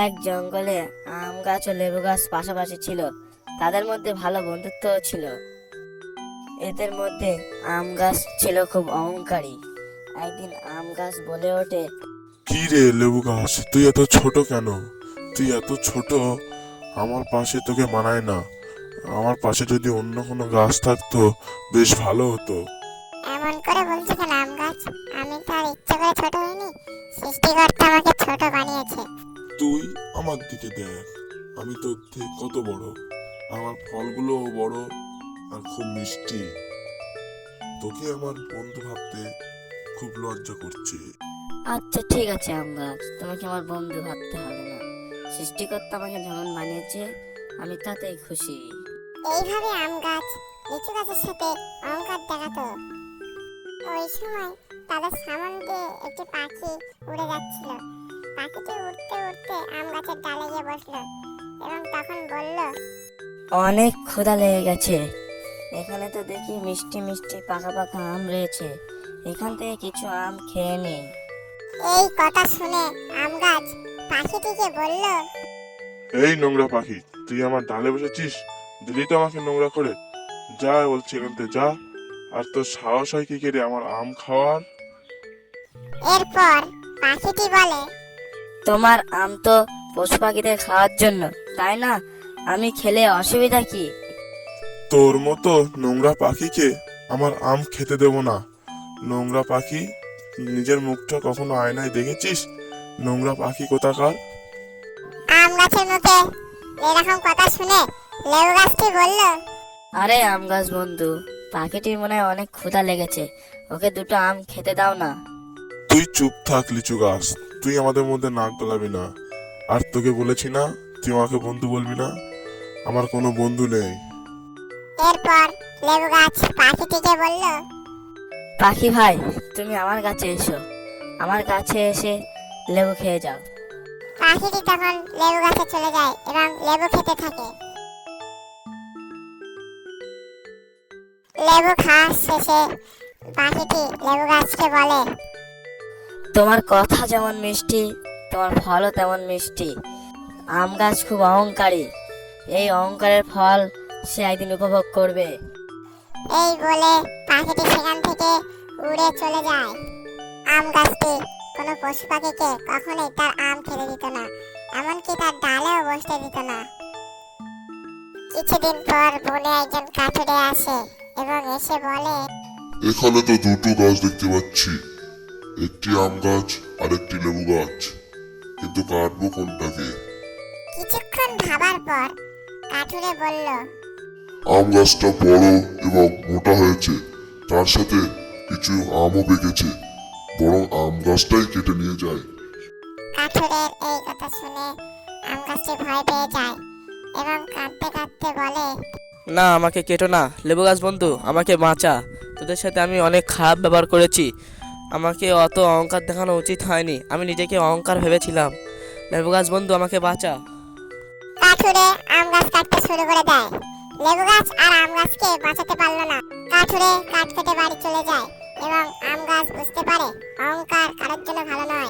এক জঙ্গলে আম গাছ ও লেবু গাছ পাশাপাশি ছিল। তাদের মধ্যে ভালো বন্ধুত্ব ছিল। এদের মধ্যে আম গাছ ছিল খুব অহংকারী। একদিন আম গাছ বলে ওঠে, কি রে লেবু গাছ, তুই এত ছোট কেন? তুই এত ছোট, আমার পাশে তোকে মানায় না। আমার পাশে যদি অন্য কোনো গাছ থাকতো বেশ ভালো হতো। এমন করে বলছো কেন আম গাছ? আমি তো আর ইচ্ছে করে ছোট হইনি, সৃষ্টিকর্তা আমাকে ছোট বানিয়েছে। তুই আমার দিকে দেখ, আমি তোর থেকে কত বড়। আমার ফলগুলো বড় আর খুব মিষ্টি। তোকে আমার বন্ধু ভাবতে খুব লজ্জা করছে। আচ্ছা ঠিক আছে আম গাছ, তোমাকে আমার বন্ধু ভাবতে হবে না। সৃষ্টিকর্তা আমাকে যেমন বানিয়েছে আমি তাতেই খুশি। এইভাবে আম গাছ লিচু গাছের সাথে অহংকার দেখাতো। ওই সময় তাদের সামনে দিয়ে একটি পাখি উড়ে যাচ্ছিল। পাখিটি উড়তে উড়তে আম গাছের ডালে গিয়ে বসলো এবং তখন বলল, অনেক ক্ষুধা লেগে গেছে। এখানে তো দেখি মিষ্টি মিষ্টি পাকা পাকা আম রয়েছে, এখান থেকে কিছু আম খেয়ে নি। এই কথা শুনে আম গাছ পাখিটিকে বলল, এই নোংরা পাখি, তুই আমার ডালে বসেছিস, দিলি তো আমাকে নোংরা করে। যা বলছি এখান থেকে যা। আর তোর সাহস হয় কি করে আমার আম খাওয়ার? এরপর পাখিটি বলে, তোমার আম তো পশু পাখিদের খাওয়ার জন্য, তাই না? আমি খেলে অসুবিধা কি? তোর মতো নোংরা পাখিকে আমার আম খেতে দেব না। নোংরা পাখি, নিজের মুখটা কখনো আয়নায় দেখেছিস? নোংরা পাখি কোথাকার। আম গাছের মুখে এরকম কথা শুনে লেবু গাছটি বলল, আরে আম গাছ বন্ধু, পাখিটির মনে হয় অনেক ক্ষুধা লেগেছে, ওকে দুটো আম খেতে দাও না। তুই চুপ থাক লিচু গাছ, তুই আমাদের মধ্যে নাক গলাবি না। আর তোকে বলেছি না তুই আমাকে বন্ধু বলবি না। আমার কোনো বন্ধু নেই। এরপর লেবু গাছ পাখিটিকে বলল, পাখি ভাই, তুমি আমার কাছে এসো, আমার কাছে এসে লেবু খেয়ে যাও। পাখিটি তখন লেবু গাছে চলে যায় এবং লেবু খেতে থাকে। লেবু খাওয়া শেষে পাখিটি লেবু গাছকে বলে, তোমার কথা যেমন মিষ্টি, তোমার ফলও তেমন মিষ্টি। আম গাছ খুব অহংকারী, এই অহংকারের ফল সে একদিন উপভোগ করবে। এই বলে পাখিটি সেখান থেকে উড়ে চলে যায়। আম গাছটি কোনো পশু পাখিকে কখনোই তার আম খেতে দিত না, এমনকি তার ডালেও বসতে দিত না। কিছুদিন পর বনে একজন কাঠুরে আসে এবং এসে বলে, এখানে তো দুটো গাছ দেখতে পাচ্ছি, একটি আম গাছ আর একটি লেবু গাছ, কিন্তু কাটবো কোনটাকে? কিছুক্ষণ ভাবার পর কাঠুরে বলল, আম গাছটা বড় এবং মোটা হয়েছে, তার সাথে কিছু আমও পেকেছে, বরং আম গাছটাই কেটে নিয়ে যায়। কাঠুরের এই কথা শুনে আম গাছটি ভয় পেয়ে যায় এবং কাঁদতে কাঁদতে বলে, না, আমাকে কেটো না লেবু গাছ বন্ধু, আমাকে বাঁচা। তোদের সাথে আমি অনেক খারাপ ব্যবহার করেছি, আমাকে অত অহংকার দেখানো উচিত হয়নি, আমি নিজেকে অহংকার ভেবেছিলাম। লেবু গাছ বন্ধু, আমাকে বাঁচা। কাঠুরে আম গাছ কাটতে শুরু করে দেয়। লেবু গাছ আর আম গাছকে বাঁচাতে পারলো না। কাঠুরে কাঠ কেটে বাড়ি চলে যায় এবং আম গাছ বুঝতে পারে অহংকার কারোর জন্য ভালো নয়।